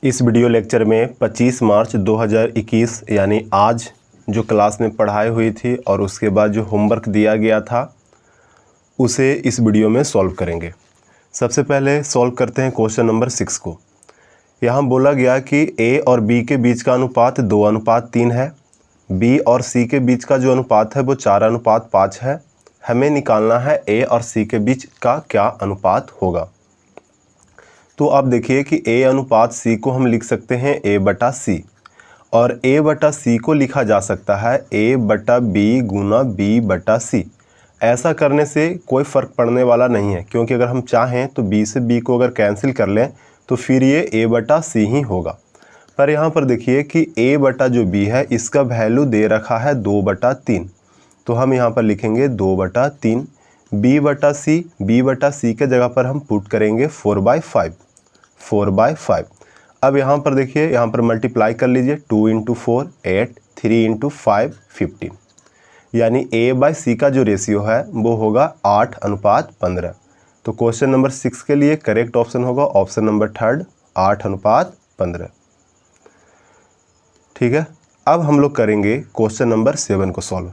इस video lecture में 25 मार्च 2021 यानी आज जो क्लास में पढ़ाई हुई थी और उसके बाद जो होमवर्क दिया गया था उसे इस वीडियो में सॉल्व करेंगे। सबसे पहले सॉल्व करते हैं क्वेश्चन नंबर 6 को। यहाँ बोला गया कि ए और बी के बीच का अनुपात 2:3 है। बी और सी के बीच का जो अनुपात है वो 4:5 है। हमें निकालना है ए और सी के बीच का क्या अनुपात होगा। तो आप देखिए कि ए अनुपात सी को हम लिख सकते हैं ए बटा सी, और ए बटा सी को लिखा जा सकता है ए बटा बी गुना बी बटा सी। ऐसा करने से कोई फ़र्क पड़ने वाला नहीं है, क्योंकि अगर हम चाहें तो बी से बी को अगर कैंसिल कर लें तो फिर ये ए बटा सी ही होगा। पर यहाँ पर देखिए कि ए बटा जो बी है इसका वैल्यू दे रखा है 2/3, तो हम यहाँ पर लिखेंगे 2/3। बी बटा सी के जगह पर हम पुट करेंगे 4/5। अब यहाँ पर देखिए, यहाँ पर मल्टीप्लाई कर लीजिए। 2 × 4 8, 3 × 5 15, यानी ए बाई सी का जो रेशियो है वो होगा 8:15। तो क्वेश्चन नंबर 6 के लिए करेक्ट ऑप्शन होगा ऑप्शन नंबर 3 8:15। ठीक है, अब हम लोग करेंगे क्वेश्चन नंबर 7 को सॉल्व।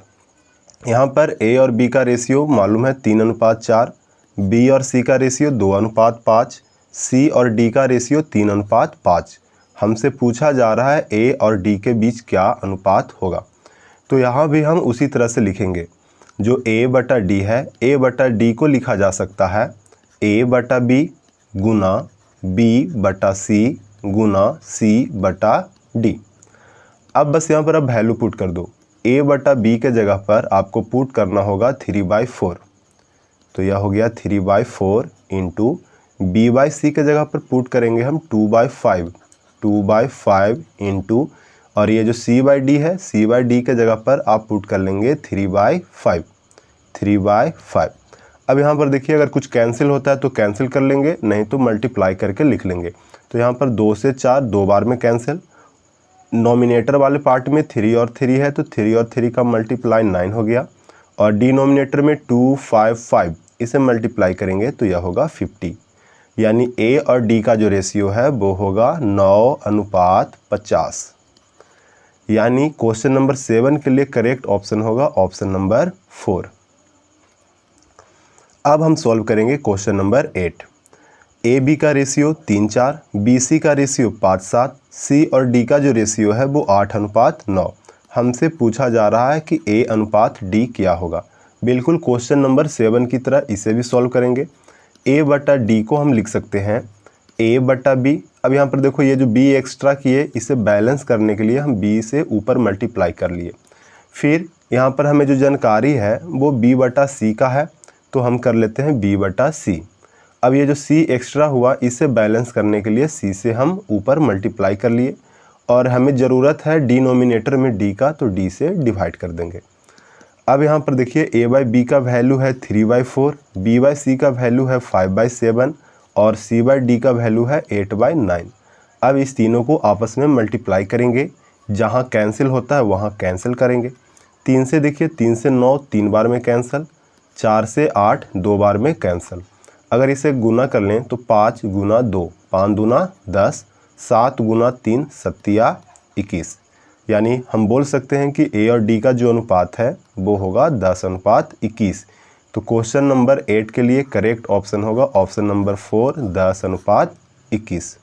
यहाँ पर ए और बी का रेशियो मालूम है 3:4, बी और सी का रेशियो 2:5, सी और डी का रेशियो 3:5। हमसे पूछा जा रहा है ए और डी के बीच क्या अनुपात होगा। तो यहाँ भी हम उसी तरह से लिखेंगे। जो ए बटा डी है, ए बटा डी को लिखा जा सकता है ए बटा बी गुना बी बटा सी गुना सी बटा डी। अब बस यहाँ पर आप वैल्यू पुट कर दो। ए बटा बी के जगह पर आपको पुट करना होगा 3/4, तो यह हो गया 3/4 इंटू बी बाई सी के जगह पर पुट करेंगे हम 2/5 इंटू, और ये जो सी बाई डी है, सी बाई डी के जगह पर आप पुट कर लेंगे 3/5। अब यहाँ पर देखिए, अगर कुछ कैंसिल होता है तो कैंसिल कर लेंगे, नहीं तो मल्टीप्लाई करके लिख लेंगे। तो यहाँ पर 2 से 4 2 बार में कैंसिल। नॉमिनेटर वाले पार्ट में 3 और 3 है, तो 3 और 3 का मल्टीप्लाई 9 हो गया, और डिनोमिनेटर में 2 5 5 इसे मल्टीप्लाई करेंगे तो यह होगा 50। यानी ए और डी का जो रेशियो है वो होगा 9:50। यानी क्वेश्चन नंबर 7 के लिए करेक्ट ऑप्शन होगा ऑप्शन नंबर 4। अब हम सॉल्व करेंगे क्वेश्चन नंबर 8। ए बी का रेशियो 3:4, बी सी का रेशियो 5:7, सी और डी का जो रेशियो है वो 8:9। हमसे पूछा जा रहा है कि ए अनुपात डी क्या होगा। बिल्कुल क्वेश्चन नंबर 7 की तरह इसे भी सॉल्व करेंगे। ए बटा डी को हम लिख सकते हैं ए बटा बी। अब यहाँ पर देखो, ये जो बी एक्स्ट्रा किए इसे बैलेंस करने के लिए हम बी से ऊपर मल्टीप्लाई कर लिए। फिर यहाँ पर हमें जो जानकारी है वो बी बटा सी का है, तो हम कर लेते हैं बी बटा सी। अब ये जो सी एक्स्ट्रा हुआ इसे बैलेंस करने के लिए सी से हम ऊपर मल्टीप्लाई कर लिए, और हमें ज़रूरत है डिनोमिनेटर में डी का, तो डी से डिवाइड कर देंगे। अब यहाँ पर देखिए, ए बाई बी का वैल्यू है 3/4, बी बाई सी का वैल्यू है 5/7 और सी बाई डी का वैल्यू है 8/9। अब इस तीनों को आपस में मल्टीप्लाई करेंगे, जहाँ कैंसिल होता है वहाँ कैंसिल करेंगे। 3 से देखिए, 3 से 9 3 बार में कैंसिल, 4 से 8 2 बार में कैंसिल। अगर इसे गुना कर लें तो 5 गुना 2 5 दूना 10, 7 गुना 3 7 21। यानी हम बोल सकते हैं कि ए और डी का जो अनुपात है वो होगा 10:21। तो क्वेश्चन नंबर 8 के लिए करेक्ट ऑप्शन होगा ऑप्शन नंबर 4 10:21।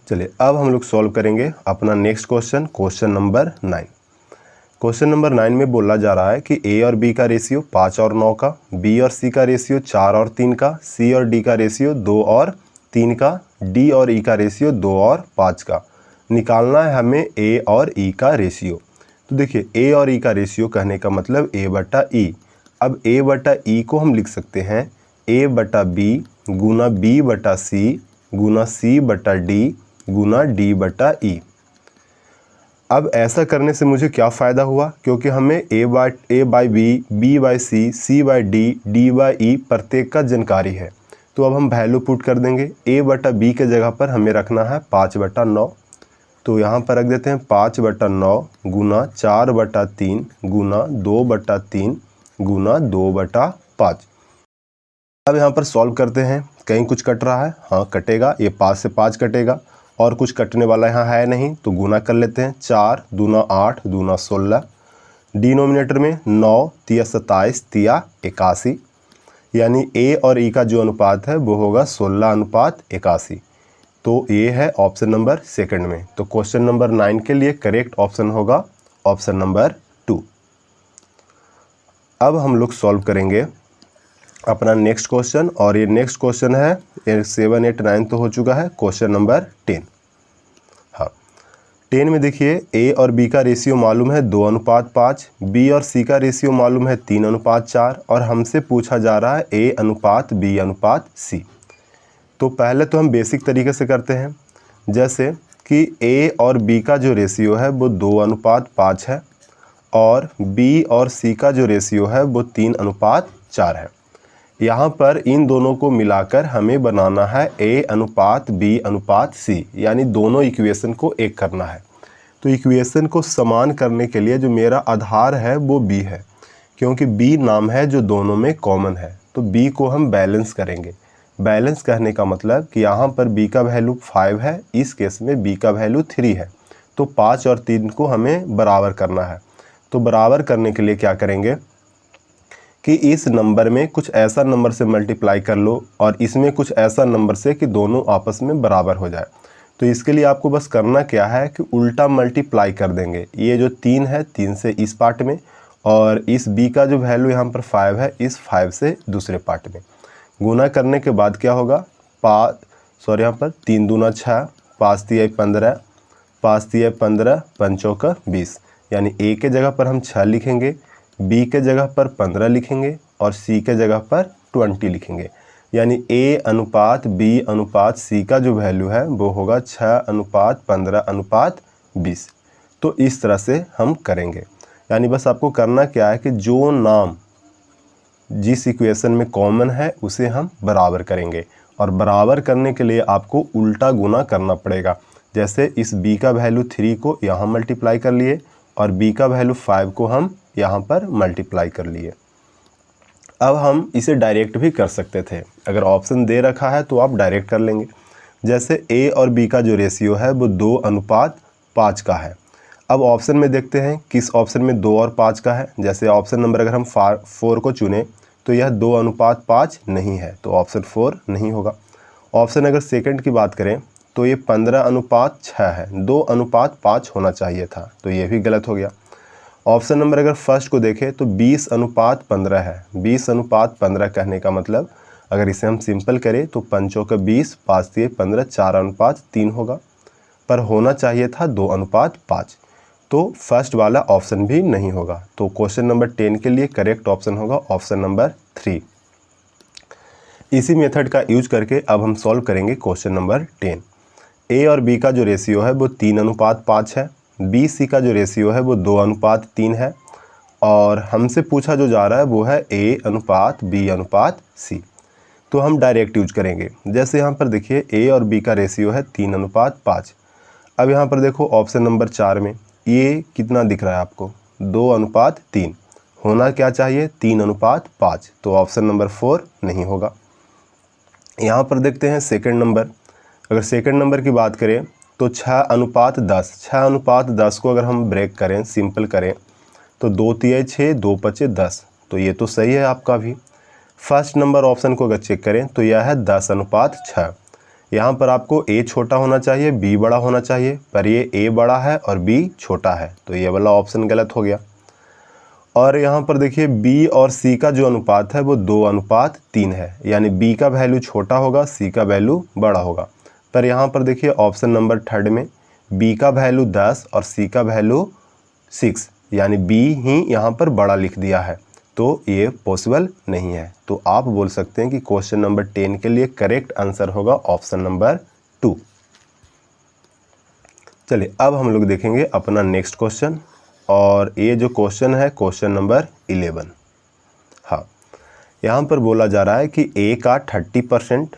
चलिए, अब हम लोग सॉल्व करेंगे अपना next question, question number 9। Question number 9 में बोला जा रहा है कि ए और बी का रेशियो 5 और 9 का, बी और सी का रेशियो 4 और 3 का, सी और डी का रेशियो 2 और 3 का, डी और ई का रेशियो 2 और 5 का। निकालना है हमें ए और ई का रेशियो। तो देखिए, ए और ई का रेशियो कहने का मतलब ए बटा ई। अब ए बटा ई को हम लिख सकते हैं ए बटा बी गुना बी बटा सी गुना सी बटा डी गुना डी बटा ई। अब ऐसा करने से मुझे क्या फ़ायदा हुआ, क्योंकि हमें a by b, b by c by d by e प्रत्येक का जानकारी है। तो अब हम वैल्यू पुट कर देंगे। ए बटा बी के जगह पर हमें रखना है 5/9, तो यहाँ पर रख देते हैं 5/9 गुना 4/3 गुना 2/3 गुना 2/5। अब यहाँ पर सॉल्व करते हैं। कहीं कुछ कट रहा है, हाँ कटेगा, ये 5 से 5 कटेगा और कुछ कटने वाला यहाँ है नहीं, तो गुना कर लेते हैं। 4 दूना 8 दूना 16, डिनोमिनेटर में 9 तिया 27 तिया 81, यानी ए और ई का जो अनुपात है वो होगा 16:81। तो ये है ऑप्शन नंबर सेकंड में। तो क्वेश्चन नंबर 9 के लिए करेक्ट ऑप्शन होगा ऑप्शन नंबर 2। अब हम लोग सॉल्व करेंगे अपना नेक्स्ट क्वेश्चन, और ये नेक्स्ट क्वेश्चन है, ये 7, 8, 9 तो हो चुका है, क्वेश्चन नंबर 10। हाँ 10 में देखिए ए और बी का रेशियो मालूम है 2:5, बी और सी का रेशियो मालूम है 3:4, और हमसे पूछा जा रहा है ए अनुपात बी अनुपात सी। तो पहले तो हम बेसिक तरीके से करते हैं, जैसे कि ए और बी का जो रेशियो है वो 2:5 है और बी और सी का जो रेशियो है वो 3:4 है। यहाँ पर इन दोनों को मिलाकर हमें बनाना है ए अनुपात बी अनुपात सी, यानी दोनों इक्वेशन को एक करना है। तो इक्वेशन को समान करने के लिए जो मेरा आधार है वो बी है, क्योंकि बी नाम है जो दोनों में कॉमन है। तो बी को हम बैलेंस करेंगे। बैलेंस कहने का मतलब कि यहाँ पर बी का वैल्यू 5 है, इस केस में बी का वैल्यू 3 है। तो 5 और 3 को हमें बराबर करना है। तो बराबर करने के लिए क्या करेंगे कि इस नंबर में कुछ ऐसा नंबर से मल्टीप्लाई कर लो और इसमें कुछ ऐसा नंबर से कि दोनों आपस में बराबर हो जाए। तो इसके लिए आपको बस करना क्या है कि उल्टा मल्टीप्लाई कर देंगे। ये जो 3 है, 3 से इस पार्ट में, और इस b का जो वैल्यू यहाँ पर 5 है, इस 5 से दूसरे पार्ट में। गुना करने के बाद क्या होगा, यहाँ पर 3 दूना 6, 5 तिया 15, 5 तिया 15, 5 चौका 20, यानी a के जगह पर हम 6 लिखेंगे, b के जगह पर 15 लिखेंगे और c के जगह पर 20 लिखेंगे। यानी a अनुपात b अनुपात c का जो वैल्यू है वो होगा 6:15:20। तो इस तरह से हम करेंगे। यानी बस आपको करना क्या है कि जो नाम जिस इक्वेशन में कॉमन है उसे हम बराबर करेंगे, और बराबर करने के लिए आपको उल्टा गुना करना पड़ेगा। जैसे इस b का वैल्यू 3 को यहाँ मल्टीप्लाई कर लिए और b का वैल्यू 5 को हम यहाँ पर मल्टीप्लाई कर लिए। अब हम इसे डायरेक्ट भी कर सकते थे, अगर ऑप्शन दे रखा है तो आप डायरेक्ट कर लेंगे। जैसे a और b का जो रेशियो है वो 2:5 का है। अब ऑप्शन में देखते हैं किस ऑप्शन में 2 और 5 का है। जैसे ऑप्शन नंबर अगर हम 4 को चुने तो यह 2:5 नहीं है, तो ऑप्शन 4 नहीं होगा। ऑप्शन अगर सेकंड की बात करें तो ये 15:6 है, 2:5 होना चाहिए था, तो ये भी गलत हो गया। ऑप्शन नंबर अगर फर्स्ट को देखें तो 20:15 है। 20:15 कहने का मतलब अगर इसे हम सिंपल करें तो 5 का 20, 5 तिया 15, 4:3 होगा, पर होना चाहिए था 2:5। तो फर्स्ट वाला ऑप्शन भी नहीं होगा। तो क्वेश्चन नंबर 10 के लिए करेक्ट ऑप्शन होगा ऑप्शन नंबर 3। इसी मेथड का यूज करके अब हम सॉल्व करेंगे क्वेश्चन नंबर 10। ए और बी का जो रेशियो है वो 3:5 है, बी सी का जो रेशियो है वो 2:3 है, और हमसे पूछा जो जा रहा है वो है ए अनुपात बी अनुपात सी। तो हम डायरेक्ट यूज करेंगे। जैसे यहाँ पर देखिए ए और बी का रेशियो है 3:5। अब यहाँ पर देखो ऑप्शन नंबर 4 में ये कितना दिख रहा है आपको, 2:3। होना क्या चाहिए 3:5, तो ऑप्शन नंबर 4 नहीं होगा। यहाँ पर देखते हैं सेकंड नंबर। अगर सेकंड नंबर की बात करें तो 6:10, 6:10 को अगर हम ब्रेक करें, सिंपल करें, तो 2 तिया 6, 2 पचे 10, तो ये तो सही है आपका भी। फर्स्ट नंबर ऑप्शन को अगर चेक करें तो यह है 10:6। यहाँ पर आपको a छोटा होना चाहिए, b बड़ा होना चाहिए, पर ये a बड़ा है और b छोटा है, तो ये वाला ऑप्शन गलत हो गया। और यहाँ पर देखिए b और c का जो अनुपात है वो 2:3 है, यानी b का वैल्यू छोटा होगा, c का वैल्यू बड़ा होगा। पर यहाँ पर देखिए ऑप्शन नंबर 3 में b का वैल्यू 10 और c का वैल्यू 6, यानी b ही यहाँ पर बड़ा लिख दिया है, तो ये पॉसिबल नहीं है। तो आप बोल सकते हैं कि क्वेश्चन नंबर 10 के लिए करेक्ट आंसर होगा ऑप्शन नंबर 2। चलिए अब हम लोग देखेंगे अपना नेक्स्ट क्वेश्चन, और ये जो क्वेश्चन है क्वेश्चन नंबर 11। हाँ यहाँ पर बोला जा रहा है कि a का 30%,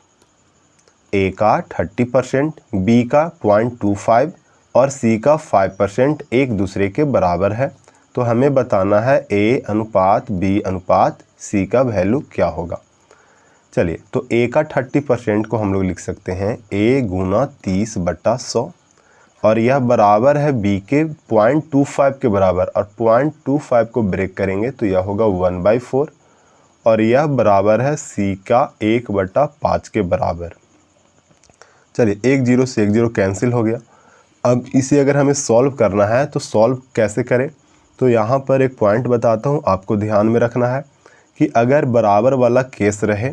a का 30%, b का 0.25 और c का 5% एक दूसरे के बराबर है। तो हमें बताना है a अनुपात b अनुपात c का वैल्यू क्या होगा। चलिए, तो a का 30% को हम लोग लिख सकते हैं a गुना 30/100 और यह बराबर है b के 0.25 के बराबर, और 0.25 को ब्रेक करेंगे तो यह होगा 1/4 और यह बराबर है c का 1/5 के बराबर। चलिए, 1 0 से 1 0 कैंसिल हो गया। अब इसे अगर हमें सॉल्व करना है तो सॉल्व कैसे करें, तो यहाँ पर एक पॉइंट बताता हूँ, आपको ध्यान में रखना है कि अगर बराबर वाला केस रहे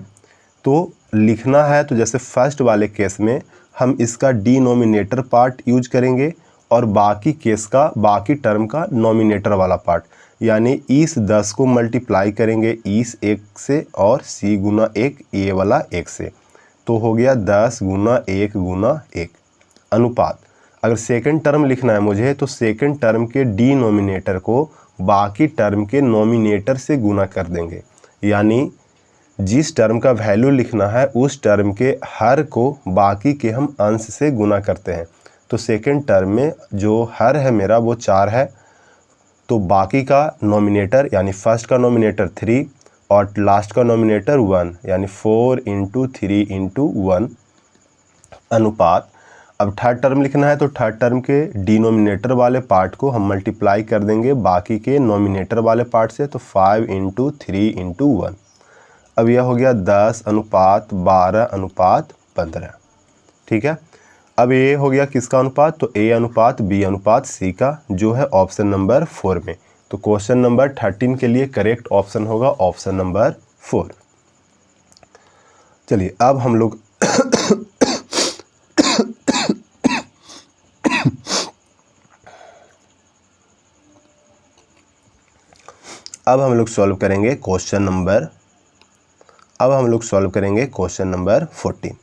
तो लिखना है तो जैसे फर्स्ट वाले केस में हम इसका डिनोमिनेटर पार्ट यूज करेंगे और बाकी केस का, बाकी टर्म का नोमिनेटर वाला पार्ट, यानी इस 10 को मल्टीप्लाई करेंगे इस 1 से और c गुना 1 ये वाला 1 से, तो हो गया 10 गुना 1 गुना 1 अनुपात। अगर सेकंड टर्म लिखना है मुझे तो सेकंड टर्म के डिनोमिनेटर को बाकी टर्म के नोमिनेटर से गुना कर देंगे, यानी जिस टर्म का वैल्यू लिखना है उस टर्म के हर को बाकी के हम अंश से गुना करते हैं। तो सेकंड टर्म में जो हर है मेरा वो 4 है, तो बाकी का नोमिनेटर यानी फर्स्ट का नोमिनेटर 3 और लास्ट का नोमिनेटर 1, यानी 4 × 3 × 1 अनुपात। अब थर्ड टर्म लिखना है तो थर्ड टर्म के डिनोमिनेटर वाले पार्ट को हम मल्टीप्लाई कर देंगे बाकी के नोमिनेटर वाले पार्ट से, तो 5 × 3 × 1। अब यह हो गया 10:12:15। ठीक है, अब ये हो गया किसका अनुपात, तो a अनुपात b अनुपात c का, जो है ऑप्शन नंबर 4 में। तो क्वेश्चन नंबर 13 के लिए करेक्ट ऑप्शन होगा ऑप्शन नंबर 4। चलिए, अब हम लोग सॉल्व करेंगे क्वेश्चन नंबर 14।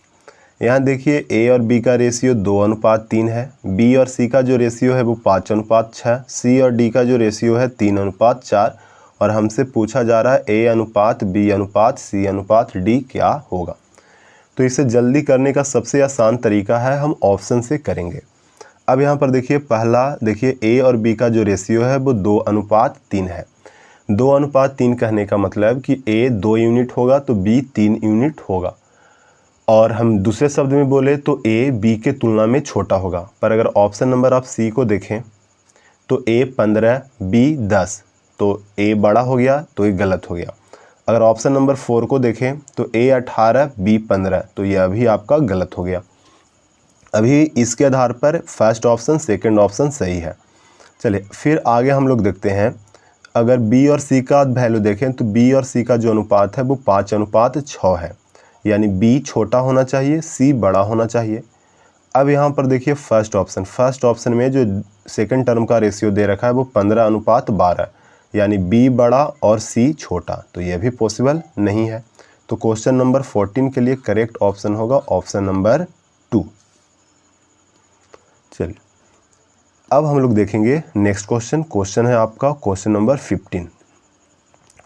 यहाँ देखिए a और b का रेशियो 2:3 है, b और c का जो रेशियो है वो 5:6, c और d का जो रेशियो है 3:4 और हमसे पूछा जा रहा है a अनुपात b अनुपात c अनुपात d क्या होगा। तो इसे जल्दी करने का सबसे आसान तरीका है हम ऑप्शन से करेंगे। अब यहाँ पर देखिए, पहला देखिए a और b का जो रेशियो है वो 2:3 है। 2:3 कहने का मतलब कि a 2 यूनिट होगा तो b 3 यूनिट होगा, और हम दूसरे शब्द में बोले तो a b के तुलना में छोटा होगा। पर अगर ऑप्शन नंबर आप c को देखें तो a 15 b 10, तो a बड़ा हो गया तो ये गलत हो गया। अगर ऑप्शन नंबर 4 को देखें तो a 18 b 15, तो यह भी आपका गलत हो गया। अभी इसके आधार पर फर्स्ट ऑप्शन सेकंड ऑप्शन सही है। चलिए, फिर आगे हम लोग देखते हैं। अगर b और c का वैल्यू देखें तो b और c का जो अनुपात है वो 5:6 है, यानी b छोटा होना चाहिए, c बड़ा होना चाहिए। अब यहाँ पर देखिए फर्स्ट ऑप्शन में जो सेकंड टर्म का रेशियो दे रखा है वो 15:12, यानी b बड़ा और c छोटा, तो यह भी पॉसिबल नहीं है। तो क्वेश्चन नंबर 14 के लिए करेक्ट ऑप्शन होगा ऑप्शन नंबर 2। चलिए, अब हम लोग देखेंगे नेक्स्ट क्वेश्चन है आपका क्वेश्चन नंबर 15।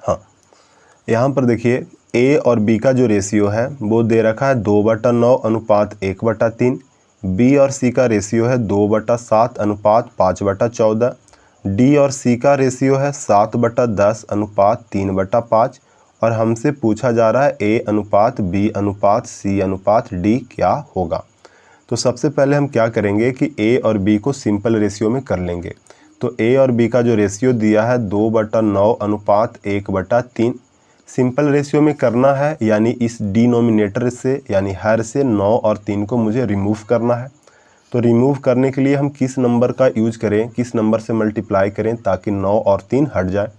हाँ, यहाँ पर देखिए a और b का जो रेशियो है वो दे रखा है 2/9 अनुपात 1/3, b और c का रेशियो है 2/7 अनुपात 5/14, d और c का रेशियो है 7/10 अनुपात 3/5 और हमसे पूछा जा रहा है a अनुपात b अनुपात c अनुपात d क्या होगा। तो सबसे पहले हम क्या करेंगे कि a और b को सिंपल रेशियो में कर लेंगे। तो a और b का जो रेशियो दिया है 2/9 अनुपात 1/3, सिंपल रेशियो में करना है, यानी इस डिनोमिनेटर से यानी हर से 9 और 3 को मुझे रिमूव करना है। तो रिमूव करने के लिए हम किस नंबर का यूज करें, किस नंबर से मल्टीप्लाई करें ताकि 9 और 3 हट जाए।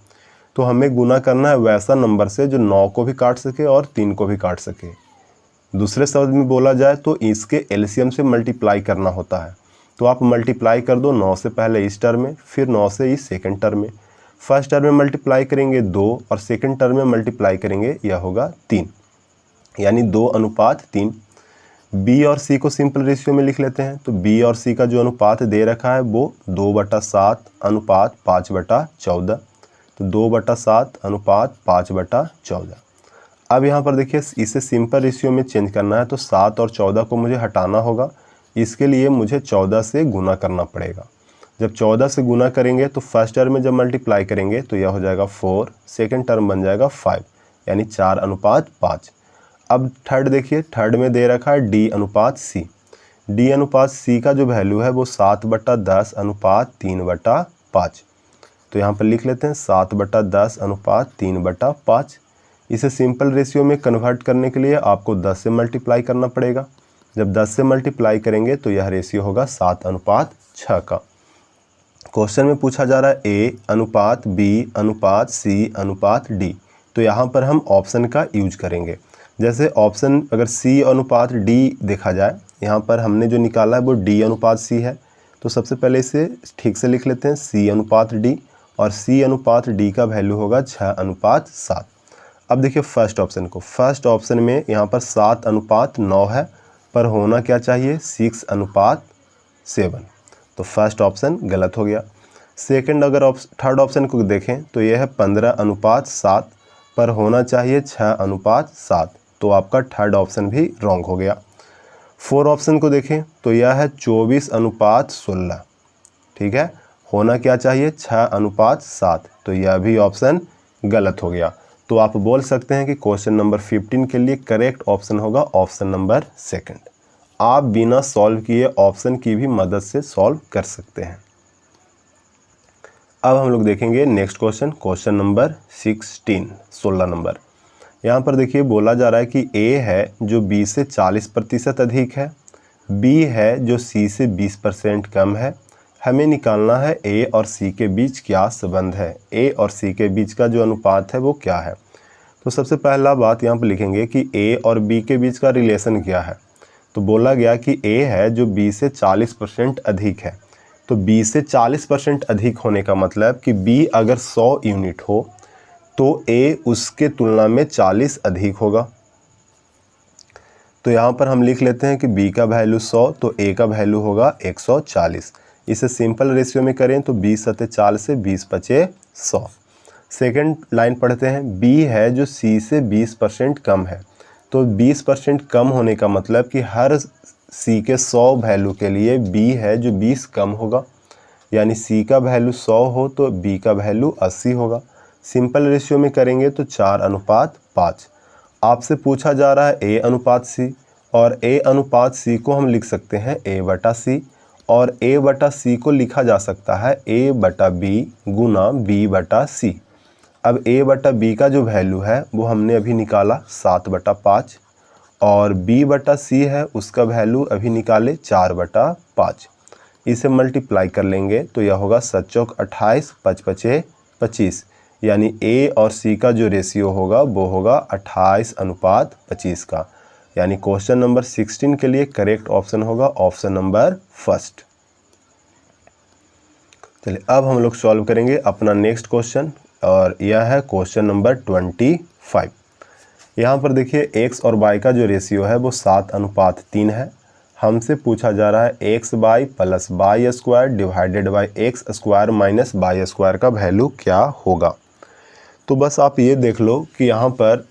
तो हमें गुना करना है वैसा नंबर से जो 9 को भी काट सके और 3 को भी काट सके। दूसरे शब्द में बोला जाए तो इसके एलसीएम से मल्टीप्लाई करना होता है। तो आप मल्टीप्लाई कर दो 9 से पहले इस टर्म में, फिर 9 से इस सेकंड टर्म में। फर्स्ट टर्म में मल्टीप्लाई करेंगे 2 और सेकंड टर्म में मल्टीप्लाई करेंगे यह होगा 3, यानी 2:3। b और c को सिंपल रेशियो में लिख लेते हैं। तो b और c का जो अनुपात दे रखा है वो 2/7 अनुपात 5/14, तो 2/7 अनुपात 5/14। अब यहाँ पर देखिए इसे सिंपल रेशियो में चेंज करना है, तो 7 और 14 को मुझे हटाना होगा। इसके लिए मुझे 14 से गुना करना पड़ेगा। जब 14 से गुना करेंगे तो फर्स्ट टर्म में जब मल्टीप्लाई करेंगे तो यह हो जाएगा 4, सेकंड टर्म बन जाएगा 5, यानी 4:5। अब थर्ड देखिए, थर्ड में दे रखा है D अनुपात C। D अनुपात C का जो वैल्यू है वो 7/10 अनुपात 3/5। तो यहाँ पर लिख लेते हैं 7/10 अनुपात 3/5। इसे सिंपल रेशियो में कन्वर्ट करने के लिए आपको 10 से मल्टीप्लाई करना पड़ेगा। जब 10 से मल्टीप्लाई करेंगे तो यह रेशियो होगा 7/6 का। क्वेश्चन में पूछा जा रहा है A अनुपात B अनुपात C अनुपात D। तो यहाँ पर हम ऑप्शन का यूज करेंगे। जैसे ऑप्शन अगर C अनुपात D देखा जाए, यहाँ पर हमने जो निकाला है वो D अनुपात C है। तो सबसे पहले इसे ठीक से लिख लेते हैं, C अनुपात D, और C अनुपात D का वैल्यू होगा 6/7। अब देखिए फर्स्ट ऑप्शन को, फर्स्ट ऑप्शन में यहाँ पर 7/9 है, पर होना क्या चाहिए 6/7। तो फर्स्ट ऑप्शन गलत हो गया। सेकंड अगर थर्ड ऑप्शन को देखें तो यह है 15/7, पर होना चाहिए 6/7। तो आपका थर्ड ऑप्शन भी रॉन्ग हो गया। फोर्थ ऑप्शन को देखें तो यह है 24/16। ठीक है, होना क्या चाहिए 6/7। तो यह भी ऑप्शन गलत हो गया। तो आप बोल सकते हैं कि क्वेश्चन नंबर 15 के लिए करेक्ट ऑप्शन होगा ऑप्शन नंबर सेकंड। आप बिना सॉल्व किए ऑप्शन की भी मदद से सॉल्व कर सकते हैं। अब हम लोग देखेंगे next question, question number 16 number. यहाँ पर देखिए बोला जा रहा है कि A है जो B से 40% अधिक है, B है जो C से 20% कम है। हमें निकालना है A और C के बीच क्या संबंध है, A और C के बीच का जो अनुपात है वो क्या है। तो सबसे पहला बात यहाँ पर लिखेंगे कि A और B के बीच का रिलेशन क्या है। तो बोला गया कि A है जो B से 40% अधिक है। तो B से 40% अधिक होने का मतलब कि B अगर 100 यूनिट हो तो A उसके तुलना में 40 अधिक होगा। तो यहाँ पर हम लिख लेते हैं कि B का वैल्यू 100, तो A का वैल्यू होगा 140। इसे सिंपल रेशियो में करें तो 20 × 4 से 20 × 5 = 100। सेकेंड लाइन पढ़ते हैं, B है जो C से 20% कम है। तो 20% कम होने का मतलब कि हर C के 100 वैल्यू के लिए B है जो 20 कम होगा, यानी C का वैल्यू 100 हो तो B का वैल्यू 80 होगा। सिंपल रेशियो में करेंगे तो 4/5। आपसे पूछा जा रहा है A अनुपात C, और A अनुपात C को हम लिख सकते हैं A/C, और A/C को लिखा जा सकता है A/B गुना B/C। अब A/B का जो वैल्यू है वो हमने अभी निकाला 7/5, और B/C है उसका वैल्यू अभी निकाले 4/5। इसे मल्टीप्लाई कर लेंगे तो यह होगा 7 चौक 28, 5 5 25, यानी A और C का जो रेशियो होगा वो होगा 28/25 का। यानी क्वेश्चन नंबर 16 के लिए करेक्ट ऑप्शन होगा ऑप्शन नंबर फर्स्ट। चलिए अब हम लोग सॉल्व करेंगे अपना नेक्स्ट क्वेश्चन, और यह है क्वेश्चन नंबर 25। यहाँ पर देखिए x और y का जो रेशियो है वो 7/3 है। हमसे पूछा जा रहा है xy + y² divided by x² minus y² का वैल्यू क्या होगा। तो बस आप ये देख लो कि यहाँ पर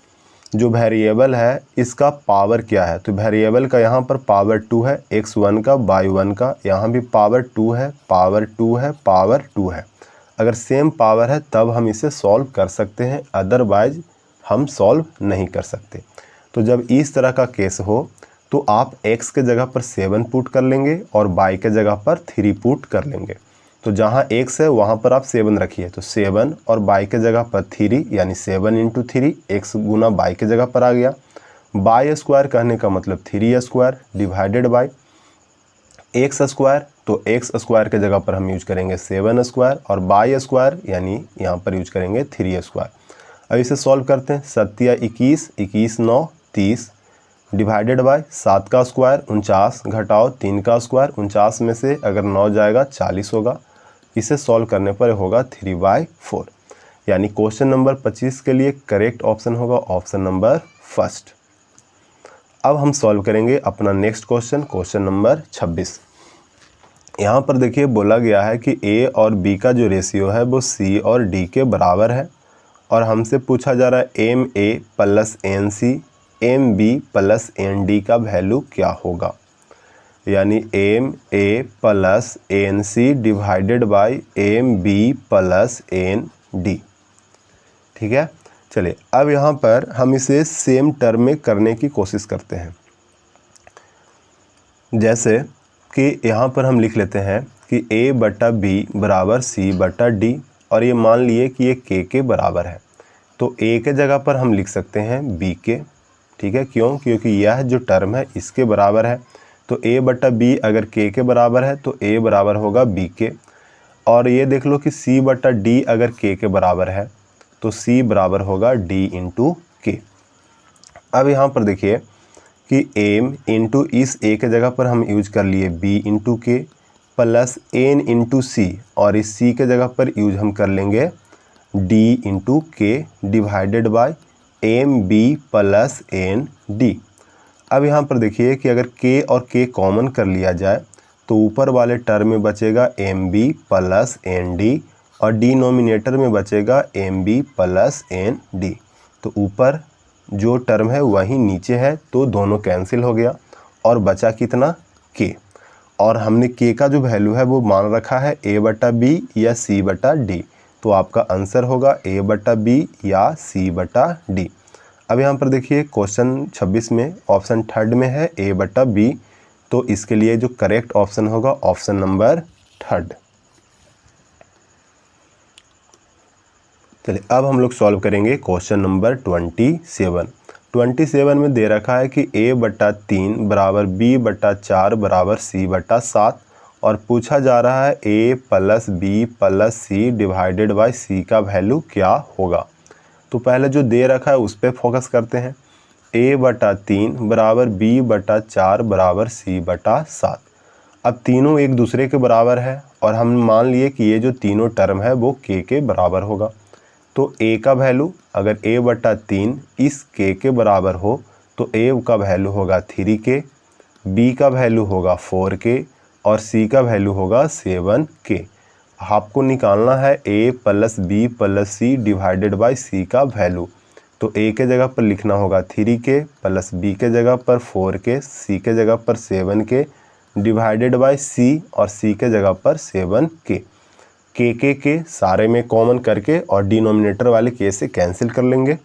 जो वेरिएबल है इसका पावर क्या है। तो वेरिएबल का यहाँ पर पावर 2 है, x1 का y1 का, यहाँ भी पावर 2 है, पावर 2 है, पावर 2 है। अगर सेम पावर है तब हम इसे सॉल्व कर सकते हैं, अदरवाइज हम सॉल्व नहीं कर सकते। तो जब इस तरह का केस हो तो आप x के जगह पर 7 पुट कर लेंगे और y के जगह पर 3 पुट कर लेंगे। तो जहाँ x है वहाँ पर आप 7 रखिए, तो 7 और y के जगह पर 3, यानी 7 × 3 x गुना y के जगह पर आ गया। y² कहने का मतलब 3² डिवाइडेड बाई x², तो x² के जगह पर हम यूज करेंगे 7², और y² यानी यहाँ पर यूज करेंगे 3²। अब इसे सॉल्व करते हैं। 7 या 21, 21 9 30 डिवाइडेड बाय 7 का स्क्वायर 49 घटाओ 3 का स्क्वायर, 49 में से अगर 9 जाएगा 40 होगा। इसे सॉल्व करने पर होगा 3/4। यानी क्वेश्चन नंबर 25 के लिए करेक्ट ऑप्शन होगा ऑप्शन नंबर फर्स्ट। अब हम सॉल्व करेंगे अपना नेक्स्ट क्वेश्चन, क्वेश्चन नंबर 26। यहाँ पर देखिए बोला गया है कि A और B का जो रेशियो है वो C और D के बराबर है, और हमसे पूछा जा रहा है MA + NC MB + ND का वैल्यू क्या होगा। यानी MA + NC divided by MB + ND। ठीक है, चलिए अब यहाँ पर हम इसे सेम टर्म में करने की कोशिश करते हैं। जैसे कि यहाँ पर हम लिख लेते हैं कि A/B बराबर C/D, और ये मान लिए कि ये K के बराबर है, तो A के जगह पर हम लिख सकते हैं B के। ठीक है, क्यों? क्योंकि यह जो टर्म है इसके बराबर है। तो A/B अगर K के बराबर है तो A बराबर होगा B के। और ये देख लो कि C/D अगर K के बराबर है तो C बराबर होगा D इंटू K। अब यहाँ पर देखिए कि M इंटू इस A के जगह पर हम यूज कर लिए B into K plus N into C, और इस C के जगह पर यूज हम कर लेंगे D into K divided by MB plus ND। अब यहाँ पर देखिए कि अगर K और K कॉमन कर लिया जाए तो ऊपर वाले टर्म में बचेगा MB प्लस ND और डिनोमिनेटर में बचेगा MB प्लस ND। तो ऊपर जो टर्म है वही नीचे है, तो दोनों कैंसिल हो गया और बचा कितना? K। और हमने K का जो वैल्यू है वो मान रखा है A/B या C/D, तो आपका आंसर होगा A/B या C/D। अब यहाँ पर देखिए क्वेश्चन 26 में ऑप्शन थर्ड में है A/B, तो इसके लिए जो करेक्ट ऑप्शन होगा ऑप्शन नंबर थर्ड। चलिए अब हम लोग सॉल्व करेंगे क्वेश्चन नंबर 27 में दे रखा है कि A/3 बराबर B/4 बराबर C/7, और पूछा जा रहा है A plus B plus C divided by C का वैल्यू क्या होगा। तो पहले जो दे रखा है उस पर फोकस करते हैं। A/3 बराबर B/4 बराबर C/7। अब तीनों एक दूसरे के बराबर है और हम मान लिए कि ये जो तीनों टर्म है वो K के बराबर होगा। तो A का वैल्यू अगर A/3 इस K के बराबर हो तो A का वैल्यू होगा 3K, B का वैल्यू होगा 4K और C का वैल्यू होगा 7K। आपको निकालना है A plus B plus C divided by C का वैल्यू। तो A के जगह पर लिखना होगा 3K प्लस B के जगह पर 4K, C के जगह पर 7K डिवाइडेड बाई C और C के जगह पर 7K। के सारे में कॉमन करके और डिनोमिनेटर वाले K से कैंसिल कर लेंगे।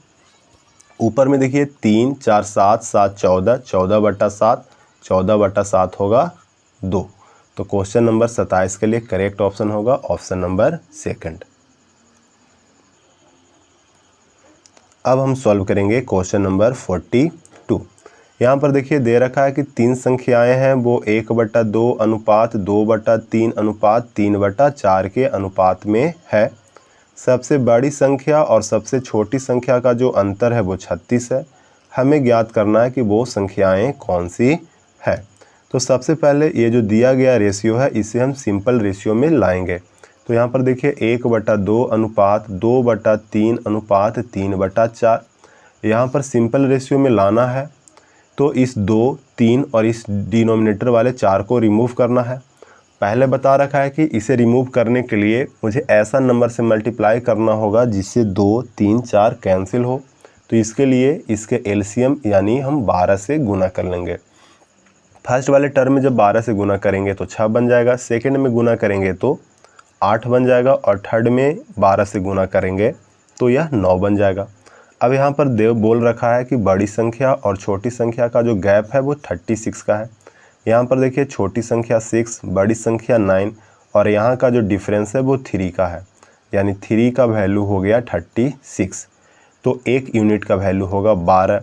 ऊपर में देखिए 3 4 7 7 14, 14/7, 14/7 होगा 2। तो क्वेश्चन नंबर 27 के लिए करेक्ट ऑप्शन होगा ऑप्शन नंबर सेकंड। अब हम सॉल्व करेंगे क्वेश्चन नंबर 42। यहाँ पर देखिए दे रखा है कि तीन संख्याएं हैं वो 1/2 अनुपात 2/3 अनुपात 3/4 के अनुपात में है। सबसे बड़ी संख्या और सबसे छोटी संख्या का जो अंतर है वो 36 है। हमें ज्ञात करना है कि वो संख्याएं कौन सी है। तो सबसे पहले ये जो दिया गया रेशियो है इसे हम सिंपल रेशियो में लाएंगे। तो यहाँ पर देखिए 1/2 अनुपात 2/3 अनुपात 3/4, यहाँ पर सिंपल रेशियो में लाना है तो इस 2, 3 और इस डिनोमिनेटर वाले 4 को रिमूव करना है। पहले बता रखा है कि इसे रिमूव करने के लिए मुझे ऐसा नंबर से मल्टीप्लाई करना होगा जिससे 2, 3, 4 कैंसिल हो। तो इसके लिए इसके एलसीएम यानी हम 12 से गुना कर लेंगे। फर्स्ट वाले टर्म में जब 12 से गुना करेंगे तो 6 बन जाएगा, सेकेंड में गुना करेंगे तो 8 बन जाएगा और थर्ड में 12 से गुना करेंगे तो यह 9 बन जाएगा। अब यहाँ पर देव बोल रखा है कि बड़ी संख्या और छोटी संख्या का जो गैप है वो 36 का है। यहाँ पर देखिए छोटी संख्या 6, बड़ी संख्या 9 और यहाँ का जो डिफरेंस है वो 3 का है, यानी 3 का वैल्यू हो गया 36। तो एक यूनिट का वैल्यू होगा 12।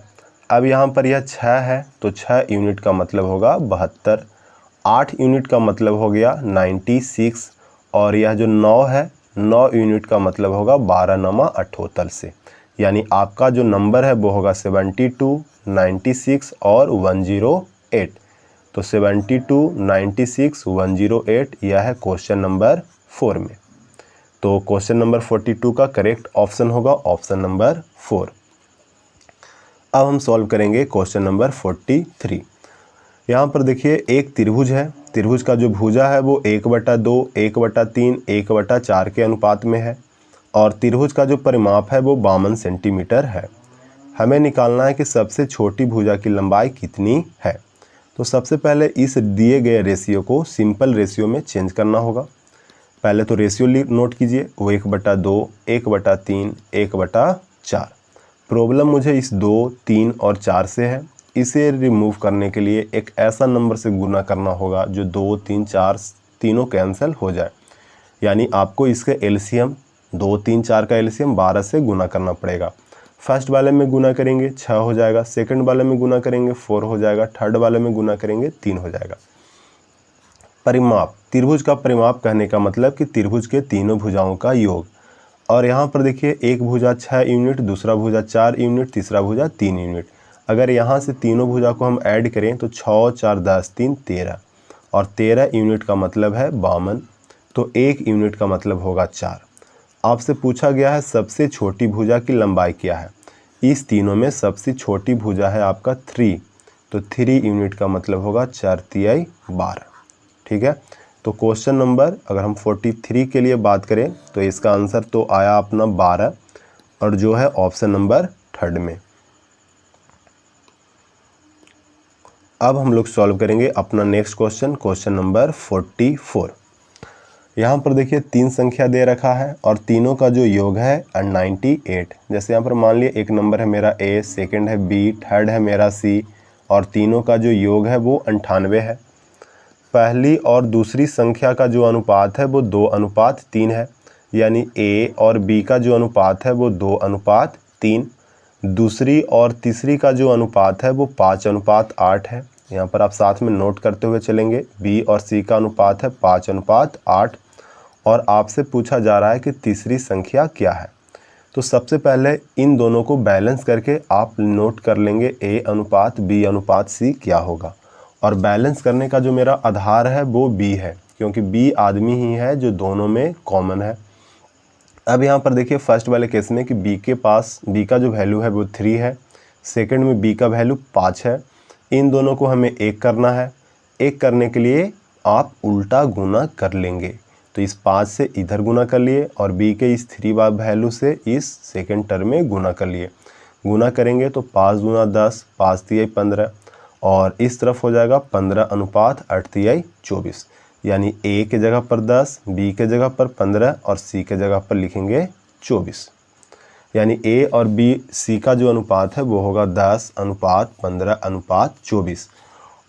अब यहाँ पर यह 6 है तो 6 यूनिट का मतलब होगा 72। 8 यूनिट का मतलब हो गया 96 और यह जो 9 है 9 यूनिट का मतलब होगा 12×9 से, यानी आपका जो नंबर है वो होगा 72, 96 और 108। तो 72, 96, 108 यह है क्वेश्चन नंबर 4 में। तो क्वेश्चन नंबर 42 का करेक्ट ऑप्शन होगा ऑप्शन नंबर 4। अब हम सॉल्व करेंगे क्वेश्चन नंबर 43। यहाँ पर देखिए एक त्रिभुज है, त्रिभुज का जो भुजा है वो 1/2, 1/3, 1/4 के अनुपात में है और त्रिभुज का जो परिमाप है वो 52 सेंटीमीटर है। हमें निकालना है कि सबसे छोटी भुजा की लंबाई कितनी है। तो सबसे पहले इस दिए गए रेशियो को सिंपल रेशियो में चेंज करना होगा। पहले तो रेशियो नोट कीजिए, वो 1/2, 1/3, 1/4। प्रॉब्लम मुझे इस 2, 3 और 4 से है। इसे रिमूव करने के लिए एक ऐसा नंबर से गुना करना होगा जो 2, 3, 4 तीनों कैंसिल हो जाए। यानी आपको इसके एलसीएम 2, 3, 4 का एलसीएम 12 से गुना करना पड़ेगा। फर्स्ट वाले में गुना करेंगे 6 हो जाएगा, सेकंड वाले में गुना करेंगे 4 हो जाएगा, थर्ड वाले में गुना करेंगे 3 हो जाएगा। परिमाप, त्रिभुज का परिमाप कहने का मतलब कि त्रिभुज के तीनों भुजाओं का योग। और यहाँ पर देखिए एक भुजा 6 यूनिट, दूसरा भुजा 4 यूनिट, तीसरा भुजा 3 यूनिट। अगर यहाँ से तीनों भुजा को हम ऐड करें तो 6, 4, 10, 3, 13 और 13 यूनिट का मतलब है 52। तो 1 यूनिट का मतलब होगा 4। आपसे पूछा गया है सबसे छोटी भुजा की लंबाई क्या है। इस तीनों में सबसे छोटी भुजा है आपका 3, तो 3 यूनिट का मतलब होगा 4 तिहाई 12। ठीक है, तो क्वेश्चन नंबर अगर हम 43 के लिए बात करें तो इसका आंसर तो आया अपना 12 और जो है ऑप्शन नंबर थर्ड में। अब हम लोग सॉल्व करेंगे अपना नेक्स्ट क्वेश्चन, क्वेश्चन नंबर 44। यहाँ पर देखिए 3 संख्या दे रखा है और तीनों का जो योग है 98। जैसे यहाँ पर मान लिए एक नंबर है मेरा A, सेकंड है B, थर्ड है मेरा C और तीनों का जो योग है वो 98 है। पहली और दूसरी संख्या का जो अनुपात है वो 2:3 है, यानी A और B का जो अनुपात है वो 2:3। दूसरी और तीसरी का जो अनुपात है वो 5:8 है। यहाँ पर आप साथ में नोट करते हुए चलेंगे। B और C का अनुपात है 5:8 और आपसे पूछा जा रहा है कि तीसरी संख्या क्या है। तो सबसे पहले इन दोनों को बैलेंस करके आप नोट कर लेंगे A:B:C क्या होगा। और बैलेंस करने का जो मेरा आधार है वो B है, क्योंकि B आदमी ही है जो दोनों में कॉमन है। अब यहाँ पर देखिए फर्स्ट वाले केस में कि B के पास B का जो वैल्यू है वो 3 है, सेकंड में B का वैल्यू 5 है। इन दोनों को हमें एक करना है। एक करने के लिए आप उल्टा गुना कर लेंगे, तो इस 5 से इधर गुना कर लिए और B के इस 3 वैल्यू से इस सेकंड टर्म में गुना कर लिए। गुना करेंगे तो 5 दूना 10, 5 तिहाई 15 और इस तरफ हो जाएगा 15:8 तिहाई 24। यानी A के जगह पर 10, B के जगह पर 15 और C के जगह पर लिखेंगे 24। यानी A और B C का जो अनुपात है वो होगा 10:15:24।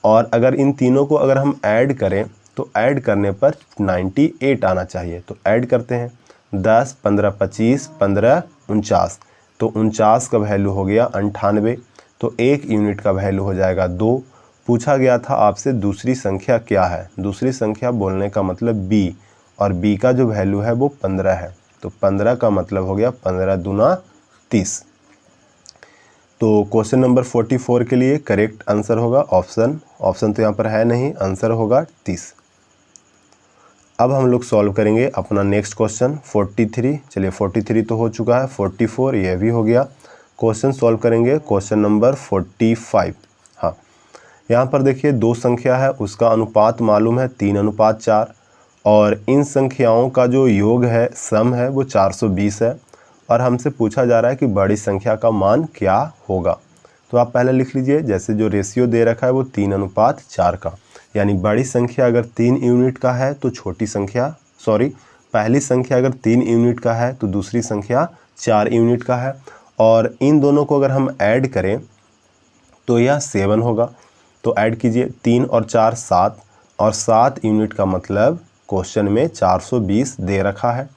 और अगर इन तीनों को अगर हम ऐड करें तो ऐड करने पर 98 आना चाहिए। तो ऐड करते हैं 10, 15, 25, 15, 49। तो 49 का वैल्यू हो गया 98। तो 1 यूनिट का वैल्यू हो जाएगा 2। पूछा गया था आपसे दूसरी संख्या क्या है। दूसरी संख्या बोलने का मतलब B और B का जो वैल्यू है वो 15 है। तो 15 का मतलब हो गया 15 दूना 30। तो क्वेश्चन नंबर 44 के लिए करेक्ट आंसर होगा ऑप्शन तो यहाँ पर है नहीं, आंसर होगा 30। अब हम लोग सॉल्व करेंगे अपना नेक्स्ट क्वेश्चन 43। चलिए 43 तो हो चुका है, 44 ये भी हो गया। क्वेश्चन सॉल्व करेंगे क्वेश्चन नंबर 45। हाँ, यहाँ पर देखिए 2 संख्या है, उसका अनुपात मालूम है 3:4 और इन संख्याओं का जो योग है सम है वो 420 है और हमसे पूछा जा रहा है कि बड़ी संख्या का मान क्या होगा। तो आप पहले लिख लीजिए, जैसे जो रेशियो दे रखा है वो 3:4 का, यानी बड़ी संख्या अगर 3 यूनिट का है तो छोटी संख्या पहली संख्या अगर 3 यूनिट का है तो दूसरी संख्या 4 यूनिट का है। और इन दोनों को अगर हम ऐड करें तो यह 7 होगा। तो ऐड कीजिए 3 और 4 7 और 7 यूनिट का मतलब क्वेश्चन में 420 दे रखा है।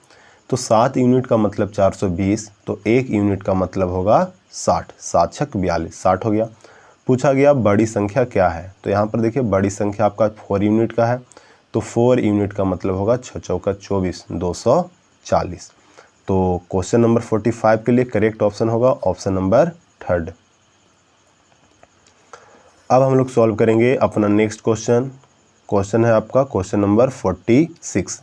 तो 7 यूनिट का मतलब 420, तो 1 यूनिट का मतलब होगा 60। 7 छक 42, 60 हो गया। पूछा गया बड़ी संख्या क्या है। तो यहाँ पर देखिए बड़ी संख्या आपका 4 यूनिट का है, तो 4 यूनिट का मतलब होगा 6 चौका 24, 240। तो क्वेश्चन नंबर 45 के लिए करेक्ट ऑप्शन होगा ऑप्शन नंबर थर्ड। अब हम लोग सॉल्व करेंगे अपना नेक्स्ट क्वेश्चन है आपका क्वेश्चन नंबर 46।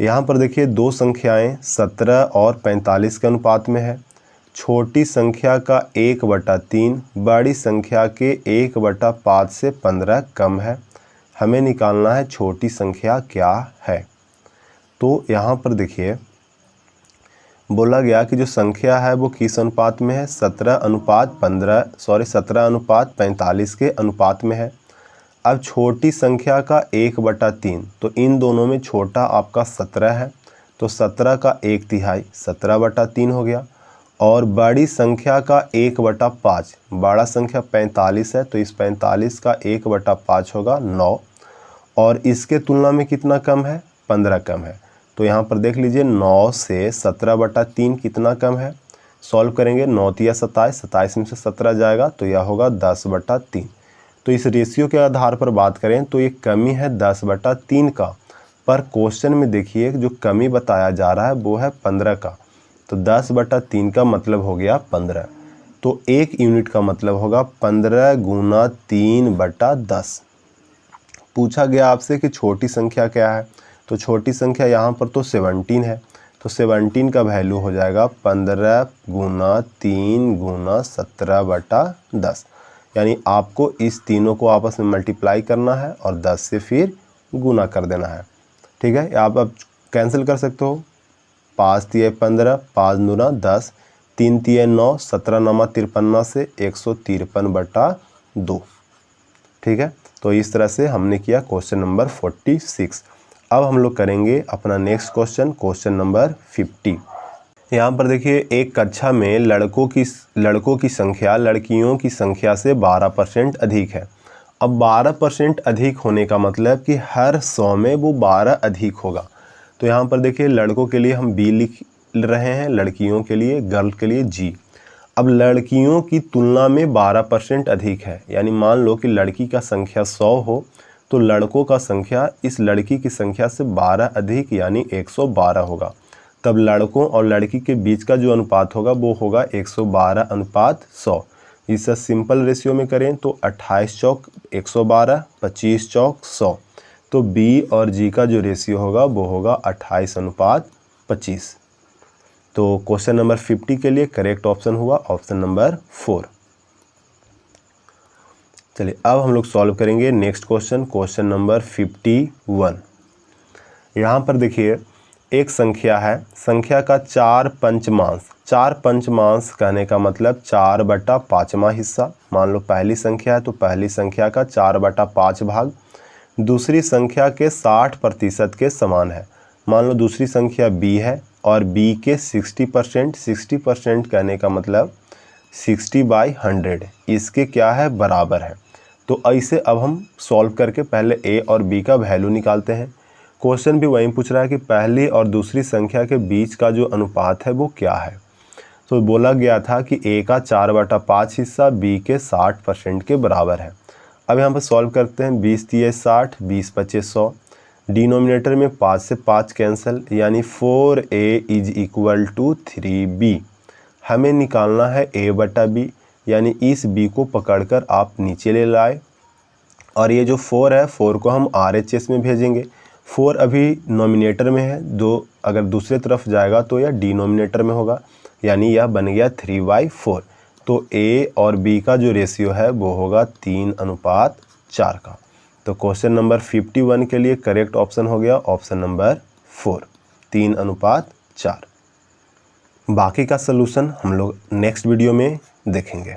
यहाँ पर देखिए 2 संख्याएं 17 और 45 के अनुपात में है। छोटी संख्या का 1/3 बड़ी संख्या के 1/5 से 15 कम है। हमें निकालना है छोटी संख्या क्या है। तो यहाँ पर देखिए बोला गया कि जो संख्या है वो किस अनुपात में है, 17:45 के अनुपात में है। अब छोटी संख्या का 1/3, तो इन दोनों में छोटा आपका 17 है, तो 17 का 1/3 17/3 हो गया। और बड़ी संख्या का 1/5, बड़ा संख्या 45 है तो इस 45 का 1/5 होगा 9, और इसके तुलना में कितना कम है, 15 कम है। तो यहाँ पर देख लीजिए 9 से 17/3 कितना कम है, सॉल्व करेंगे 9 तिया 27, 27 में से 17 जाएगा तो यह होगा 10/3। तो इस रेशियो के आधार पर बात करें तो ये कमी है 10/3 का, पर क्वेश्चन में देखिए जो कमी बताया जा रहा है वो है 15 का, तो 10/3 का मतलब हो गया 15। तो 1 यूनिट का मतलब होगा 15 × 3/10। पूछा गया आपसे कि छोटी संख्या क्या है, तो छोटी संख्या यहाँ पर तो 17 है, तो 17 का वैल्यू हो जाएगा 15 × 3 × 17/10। यानी आपको इस तीनों को आपस में मल्टीप्लाई करना है और 10 से फिर गुना कर देना है। ठीक है, आप अब कैंसिल कर सकते हो, 5 तिया 15, 5 दूना 10, 3 तिया 9, 17 नामा 53 से 153/2। ठीक है, तो इस तरह से हमने किया क्वेश्चन नंबर 46। अब हम लोग करेंगे अपना नेक्स्ट क्वेश्चन, क्वेश्चन नंबर 50। यहाँ पर देखिए एक कक्षा में लड़कों की संख्या लड़कियों की संख्या से 12% अधिक है। अब 12% अधिक होने का मतलब कि हर 100 में वो 12 अधिक होगा। तो यहाँ पर देखिए लड़कों के लिए हम बी लिख रहे हैं, लड़कियों के लिए, गर्ल के लिए जी। अब लड़कियों की तुलना में 12% अधिक है, यानी मान लो कि लड़की का संख्या 100 हो तो लड़कों का संख्या इस लड़की की संख्या से 12 अधिक यानी 112 होगा। तब लड़कों और लड़की के बीच का जो अनुपात होगा वो होगा 112:100। इसे सिंपल रेशियो में करें तो 28 चौक 112, 25 चौक 100। तो बी और जी का जो रेशियो होगा वो होगा 28:25। तो क्वेश्चन नंबर 50 के लिए करेक्ट ऑप्शन हुआ ऑप्शन नंबर 4। चलिए अब हम लोग सॉल्व करेंगे नेक्स्ट क्वेश्चन, क्वेश्चन नंबर 51। यहाँ पर देखिए एक संख्या है, संख्या का 4 पंचमांश, 4 पंचमांश कहने का मतलब 4/5वां हिस्सा। मान लो पहली संख्या है तो पहली संख्या का 4/5 भाग दूसरी संख्या के 60% के समान है। मान लो दूसरी संख्या b है और b के 60%, 60% कहने का मतलब 60/100 इसके क्या है, बराबर है। तो ऐसे अब हम सॉल्व करके पहले a और b का वैल्यू निकालते हैं। क्वेश्चन भी वही पूछ रहा है कि पहली और दूसरी संख्या के बीच का जो अनुपात है वो क्या है। तो बोला गया था कि a का 4/5 हिस्सा b के 60% के बराबर है। अब यहाँ पर सॉल्व करते हैं, 20 तिया 60, 20 पचे 100, डिनोमिनेटर में 5 से 5 कैंसिल, यानी 4a = 3b। हमें निकालना है a/b, यानी इस b को पकड़कर आप नीचे ले लाए और ये जो 4 है 4 को हम RHS में भेजेंगे। 4 अभी नोमिनेटर में है, 2 अगर दूसरे तरफ जाएगा तो यह डिनोमिनेटर में होगा, यानी यह बन गया 3/4। तो a और b का जो रेशियो है वो होगा 3:4 का। तो क्वेश्चन नंबर 51 के लिए करेक्ट ऑप्शन हो गया ऑप्शन नंबर 4, 3:4। बाकी का सलूशन हम लोग नेक्स्ट वीडियो में देखेंगे।